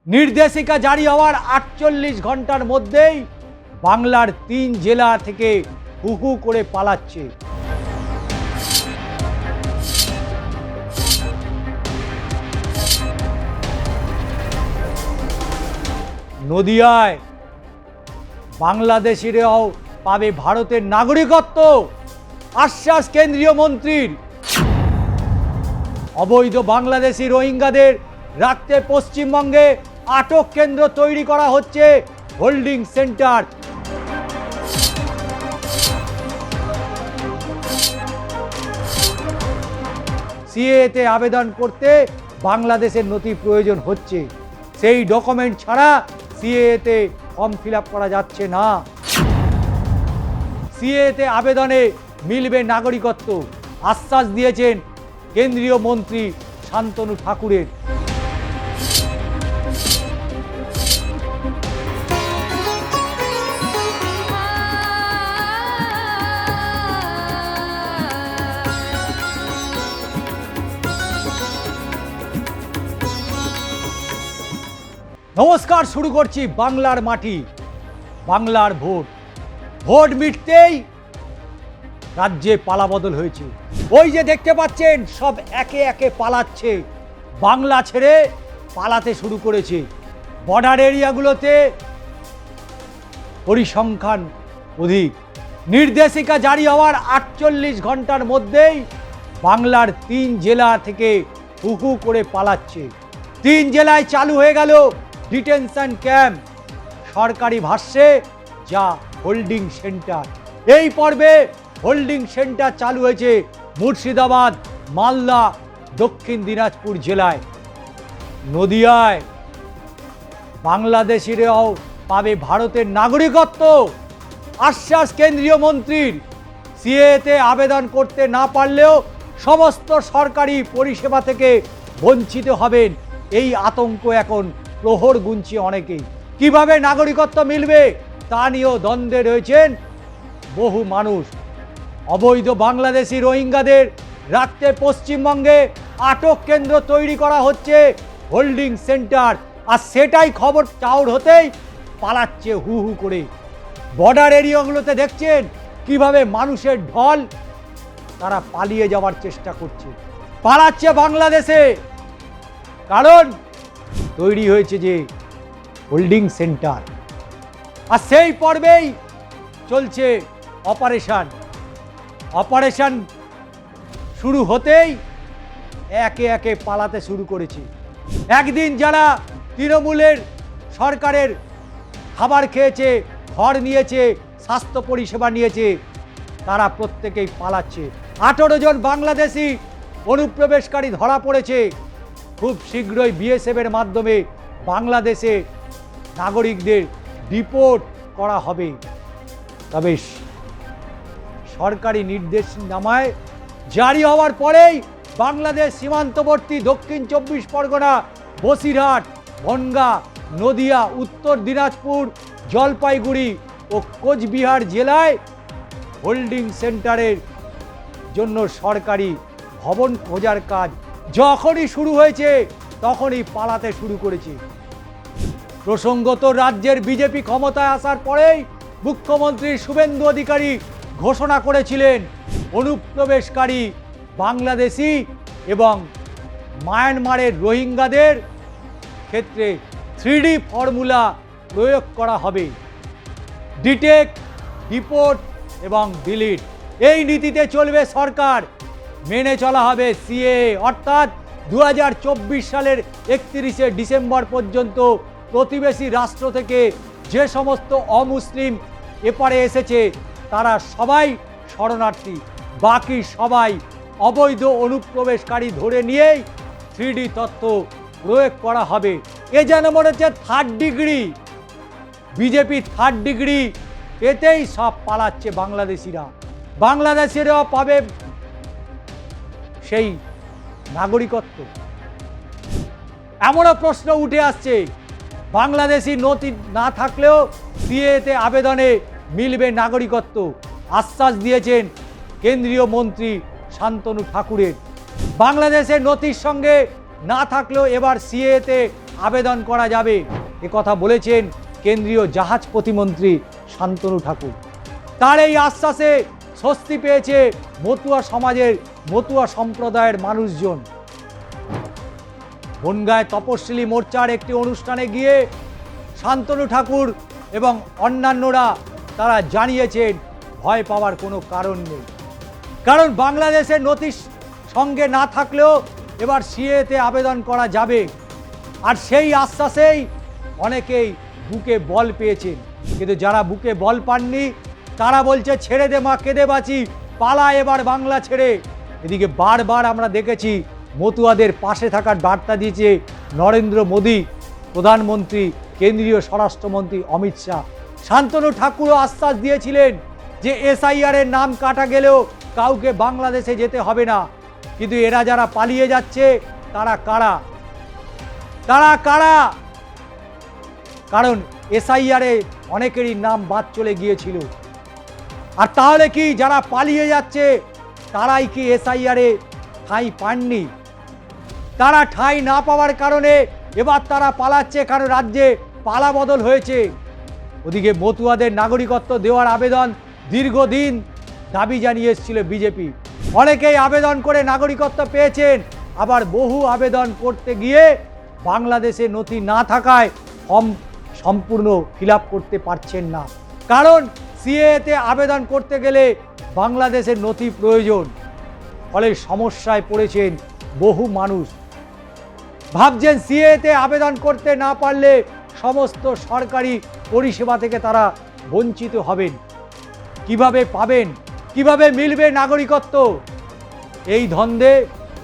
নির্দেশিকা জারি হওয়ার ৪৮ ঘন্টার মধ্যেই বাংলার ৩ জেলা থেকে হু হু করে পালাচ্ছে। নদিয়ায় বাংলাদেশিরাও পাবে ভারতের নাগরিকত্ব, আশ্বাস কেন্দ্রীয় মন্ত্রীর। অবৈধ বাংলাদেশি রোহিঙ্গাদের রাখতে পশ্চিমবঙ্গে আটক কেন্দ্র তৈরি করা হচ্ছে, হোল্ডিং সেন্টার। সিএএতে আবেদন করতে বাংলাদেশের নথি প্রয়োজন হচ্ছে, সেই ডকুমেন্ট ছাড়া সিএএতে ফর্ম ফিল আপ করা যাচ্ছে না। সিএএতে আবেদনে মিলবে নাগরিকত্ব, আশ্বাস দিয়েছেন কেন্দ্রীয় মন্ত্রী শান্তনু ঠাকুরের। নমস্কার, শুরু করছি বাংলার মাটি, বাংলার ভোট। ভোট মিটতেই রাজ্যে পালাবদল হয়েছে। ওই যে দেখতে পাচ্ছেন, সব একে একে পালাচ্ছে, বাংলা ছেড়ে পালাতে শুরু করেছে। বর্ডার এরিয়াগুলোতে পরিসংখ্যান অধিক। নির্দেশিকা জারি হওয়ার ৪৮ ঘন্টার মধ্যেই বাংলার ৩ জেলা থেকে হু হু করে পালাচ্ছে। ৩ জেলায় চালু হয়ে গেল ডিটেনশন ক্যাম্প, সরকারি ভাষ্যে যা হোল্ডিং সেন্টার। এই পর্বে হোল্ডিং সেন্টার চালু হয়েছে মুর্শিদাবাদ, মালদা, দক্ষিণ দিনাজপুর জেলায়। নদিয়ায় বাংলাদেশিরাও পাবে ভারতের নাগরিকত্ব, আশ্বাস কেন্দ্রীয় মন্ত্রীর। সিএএতে আবেদন করতে না পারলেও সমস্ত সরকারি পরিষেবা থেকে বঞ্চিত হবেন, এই আতঙ্ক এখন প্রহর গুনছে অনেকেই। কিভাবে নাগরিকত্ব মিলবে তা নিয়েও দ্বন্দ্বে রয়েছেন বহু মানুষ। অবৈধ বাংলাদেশি রোহিঙ্গাদের রাখতে পশ্চিমবঙ্গে আটক কেন্দ্র তৈরি করা হচ্ছে, হোল্ডিং সেন্টার। আর সেটাই খবর চাউর হতেই পালাচ্ছে হু হু করে। বর্ডার এরিয়াগুলোতে দেখছেন কিভাবে মানুষের ঢল, তারা পালিয়ে যাওয়ার চেষ্টা করছে, পালাচ্ছে বাংলাদেশে। কারণ তৈরি হয়েছে যে হোল্ডিং সেন্টার। আর সেই পর্বেই চলছে অপারেশন শুরু হতেই একে একে পালাতে শুরু করেছে। একদিন যারা তৃণমূলের সরকারের খাবার খেয়েছে, ঘর নিয়েছে, স্বাস্থ্য পরিষেবা নিয়েছে, তারা প্রত্যেকেই পালাচ্ছে। 18 জন বাংলাদেশি অনুপ্রবেশকারী ধরা পড়েছে। খুব শীঘ্রই বিএসএফ এর মাধ্যমে বাংলাদেশে নাগরিকদের ডিপোর্ট করা হবে। তবে সরকারি নির্দেশনামায় জারি হওয়ার পরেই বাংলাদেশ সীমান্তবর্তী দক্ষিণ 24 পরগনা, বসিরহাট, বনগাঁ, নদিয়া, উত্তর দিনাজপুর, জলপাইগুড়ি ও কোচবিহার জেলায় হোল্ডিং সেন্টারের জন্য সরকারি ভবন খোঁজার কাজ যখনই শুরু হয়েছে তখনই পালাতে শুরু করেছে। প্রসঙ্গত, রাজ্যের বিজেপি ক্ষমতায় আসার পরেই মুখ্যমন্ত্রী শুভেন্দু অধিকারী ঘোষণা করেছিলেন অনুপ্রবেশকারী বাংলাদেশি এবং মায়ানমারের রোহিঙ্গাদের ক্ষেত্রে 3D ফর্মুলা প্রয়োগ করা হবে। ডিটেক্ট, ডিপোর্ট এবং ডিলিট, এই নীতিতে চলবে সরকার। মেনে চলা হবে সিএএ, অর্থাৎ 2024 সালের 31শে ডিসেম্বর পর্যন্ত প্রতিবেশী রাষ্ট্র থেকে যে সমস্ত অমুসলিম এপারে এসেছে তারা সবাই শরণার্থী, বাকি সবাই অবৈধ অনুপ্রবেশকারী ধরে নিয়েই 3D তথ্য প্রয়োগ করা হবে। এ যেন মনে হচ্ছে third degree, BJP third degree পেতেই সব পালাচ্ছে বাংলাদেশিরা। বাংলাদেশিরাও পাবে সেই নাগরিকত্ব। এমনও প্রশ্ন উঠে আসছে, বাংলাদেশি নথি না থাকলেও সিএএতে আবেদনে মিলবে নাগরিকত্ব, আশ্বাস দিয়েছেন কেন্দ্রীয় মন্ত্রী শান্তনু ঠাকুরের। বাংলাদেশের নথির সঙ্গে না থাকলেও এবার সিএএতে আবেদন করা যাবে, কথা বলেছেন কেন্দ্রীয় জাহাজ প্রতিমন্ত্রী শান্তনু ঠাকুর। তার এই আশ্বাসে স্বস্তি পেয়েছে মতুয়া সমাজের, মতুয়া সম্প্রদায়ের মানুষজন। বনগাঁয় তপশিলি মোর্চার একটি অনুষ্ঠানে গিয়ে শান্তনু ঠাকুর এবং অন্যান্যরা তারা জানিয়েছেন ভয় পাওয়ার কোনো কারণ নেই, কারণ বাংলাদেশের নথি সঙ্গে না থাকলেও এবার সিএতে আবেদন করা যাবে। আর সেই আশ্বাসেই অনেকেই বুকে বল পেয়েছেন, কিন্তু যারা বুকে বল পাননি তারা বলছে ছেড়ে দে মা কেঁদে বাঁচি, পালা এবার বাংলা ছেড়ে। এদিকে বারবার আমরা দেখেছি মতুয়াদের পাশে থাকার বার্তা দিয়েছে নরেন্দ্র মোদী, প্রধানমন্ত্রী, কেন্দ্রীয় স্বরাষ্ট্রমন্ত্রী অমিত শাহ। শান্তনু ঠাকুরও আশ্বাস দিয়েছিলেন যে এসআইআর এর নাম কাটা গেলেও কাউকে বাংলাদেশে যেতে হবে না। কিন্তু এরা যারা পালিয়ে যাচ্ছে তারা কারা? তারা কারা? কারণ এসআইআরে অনেকেরই নাম বাদ চলে গিয়েছিল। আর তাহলে কি যারা পালিয়ে যাচ্ছে তারাই কি এসআইআরে ঠাঁই পাননি? তারা ঠাঁই না পাওয়ার কারণে এবার তারা পালাচ্ছে, কারণ রাজ্যে পালা বদল হয়েছে। ওদিকে মতুয়াদের নাগরিকত্ব দেওয়ার আবেদন দীর্ঘদিন দাবি জানিয়ে এসেছিল বিজেপি। অনেকেই আবেদন করে নাগরিকত্ব পেয়েছেন, আবার বহু আবেদন করতে গিয়ে বাংলাদেশে নথি না থাকায় ফর্ম সম্পূর্ণ ফিল আপ করতে পারছেন না, কারণ সিএতে আবেদন করতে গেলে বাংলাদেশের নথি প্রয়োজন। ফলে সমস্যায় পড়েছেন বহু মানুষ। ভাবছেন সিএতে আবেদন করতে না পারলে সমস্ত সরকারি পরিষেবা থেকে তারা বঞ্চিত হবেন। কিভাবে পাবেন, কিভাবে মিলবে নাগরিকত্ব, এই দ্বন্দ্বে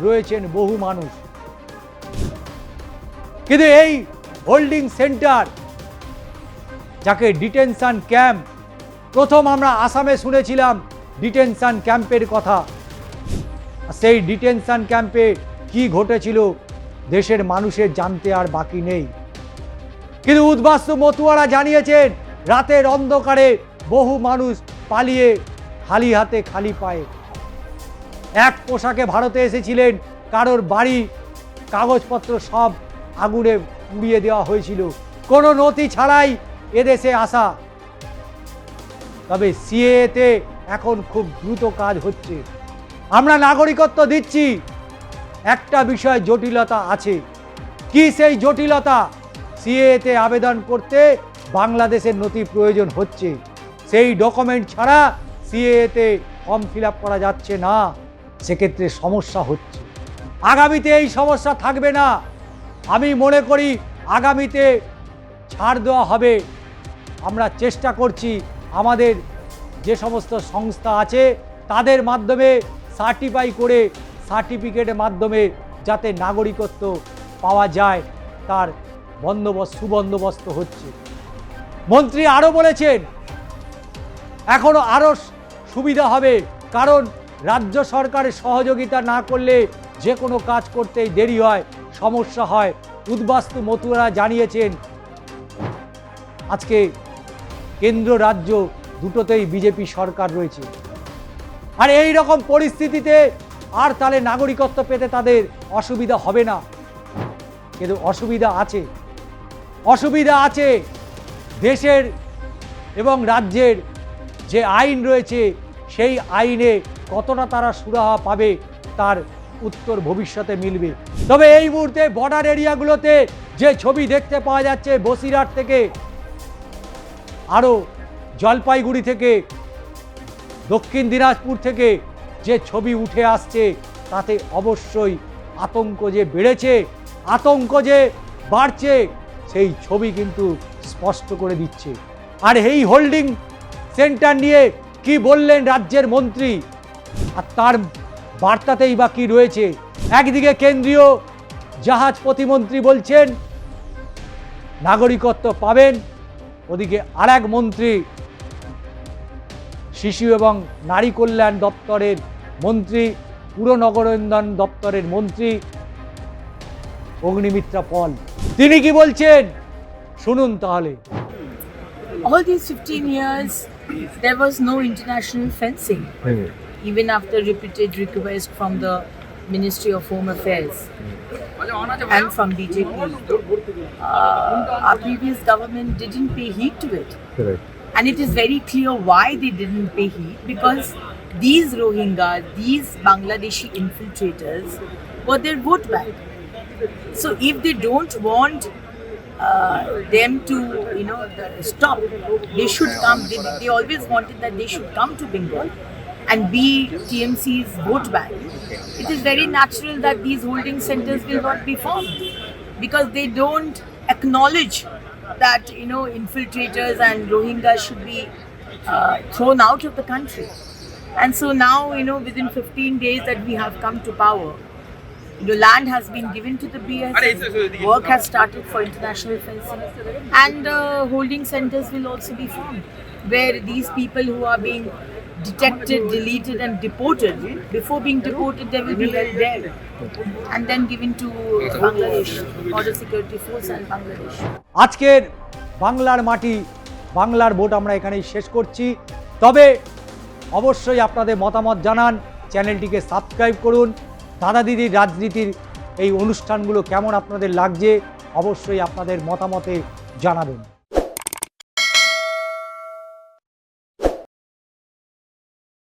রয়েছেন বহু মানুষ। কিন্তু এই হোল্ডিং সেন্টার, যাকে ডিটেনশন ক্যাম্প, প্রথম আমরা আসামে শুনেছিলাম ডিটেনশন ক্যাম্পের কথা। সেই ডিটেনশন ক্যাম্পে কি ঘটেছিল দেশের মানুষের জানতে আর বাকি নেই। কিন্তু উদ্বাস্তু মতুয়ারা জানিয়েছেন রাতের অন্ধকারে বহু মানুষ পালিয়ে খালি হাতে খালি পায়ে, এক পোশাকে ভারতে এসেছিলেন, কারোর বাড়ি কাগজপত্র সব আগুনে পুড়িয়ে দেওয়া হয়েছিল, কোনো নথি ছাড়াই এদেশে আসা। তবে সিএতে এখন খুব দ্রুত কাজ হচ্ছে। আমরা নাগরিকত্ব দিচ্ছি, একটা বিষয় জটিলতা আছে। কি সেই জটিলতা? সিএতে আবেদন করতে বাংলাদেশের নথি প্রয়োজন হচ্ছে, সেই ডকুমেন্ট ছাড়া সিএতে ফর্ম ফিল আপ করা যাচ্ছে না, সেক্ষেত্রে সমস্যা হচ্ছে। আগামীতে এই সমস্যা থাকবে না, আমি মনে করি আগামীতে ছাড় দেওয়া হবে। আমরা চেষ্টা করছি আমাদের যে সমস্ত সংস্থা আছে তাদের মাধ্যমে সার্টিফাই করে সার্টিফিকেটের মাধ্যমে যাতে নাগরিকত্ব পাওয়া যায় তার সুবন্দোবস্ত হচ্ছে। মন্ত্রী আরও বলেছেন এখনও আরও সুবিধা হবে, কারণ রাজ্য সরকারের সহযোগিতা না করলে যে কোনো কাজ করতেই দেরি হয়, সমস্যা হয়। উদ্বাস্তু মতুয়ারা জানিয়েছেন আজকে কেন্দ্র রাজ্য দুটোতেই বিজেপি সরকার রয়েছে, আর এই রকম পরিস্থিতিতে আর তাহলে নাগরিকত্ব পেতে তাদের অসুবিধা হবে না। কিন্তু অসুবিধা আছে, অসুবিধা আছে। দেশের এবং রাজ্যের যে আইন রয়েছে সেই আইনে কতটা তারা সুরাহা পাবে তার উত্তর ভবিষ্যতে মিলবে। তবে এই মুহূর্তে বর্ডার এরিয়াগুলোতে যে ছবি দেখতে পাওয়া যাচ্ছে, বসিরহাট থেকে, আরও জলপাইগুড়ি থেকে, দক্ষিণ দিনাজপুর থেকে যে ছবি উঠে আসছে, তাতে অবশ্যই আতঙ্ক যে বেড়েছে, আতঙ্ক যে বাড়ছে, সেই ছবি কিন্তু স্পষ্ট করে দিচ্ছে। আর এই হোল্ডিং সেন্টার নিয়ে কি বললেন রাজ্যের মন্ত্রী, আর তার বার্তাতেই বা কি রয়েছে? একদিকে কেন্দ্রীয় জাহাজ প্রতিমন্ত্রী বলছেন নাগরিকত্ব পাবেন, ওদিকে আরেক মন্ত্রী শিশু এবং নারী কল্যাণ দপ্তরের মন্ত্রী, পুর নগরোন্নয়ন দপ্তরের মন্ত্রী অগ্নিমিত্রা পল, তিনি কি বলছেন শুনুন তাহলে। All these 15 years, there was no international fencing. Even after repeated requests from the Ministry of Home Affairs and from BJP. Our previous government didn't pay heed to it. Correct. And it is very clear why they didn't pay heed, because these Rohingyas, these Bangladeshi infiltrators were their vote bank. So if they don't want them to, stop, they should come. They always wanted that they should come to Bengal and be TMC's vote bank. It is very natural that these holding centers will not be formed, because they don't acknowledge that infiltrators and Rohingyas should be thrown out of the country. And so now, within 15 days that we have come to power, land has been given to the BSF, work has started for international fencing, and holding centers will also be formed, where these people who are being detected, deleted and deported, before being deported they will be held there and then given to Bangladesh, Border Security Force and Bangladesh. আজকের বাংলার মাটি বাংলার vote আমরা এখানেই শেষ করছি। তবে অবশ্যই আপনাদের মতামত জানান, চ্যানেলটিকে সাবস্ক্রাইব করুন। দাদা দিদির রাজনীতির এই অনুষ্ঠানগুলো কেমন আপনাদের লাগছে অবশ্যই আপনাদের মতামতে জানাবেন।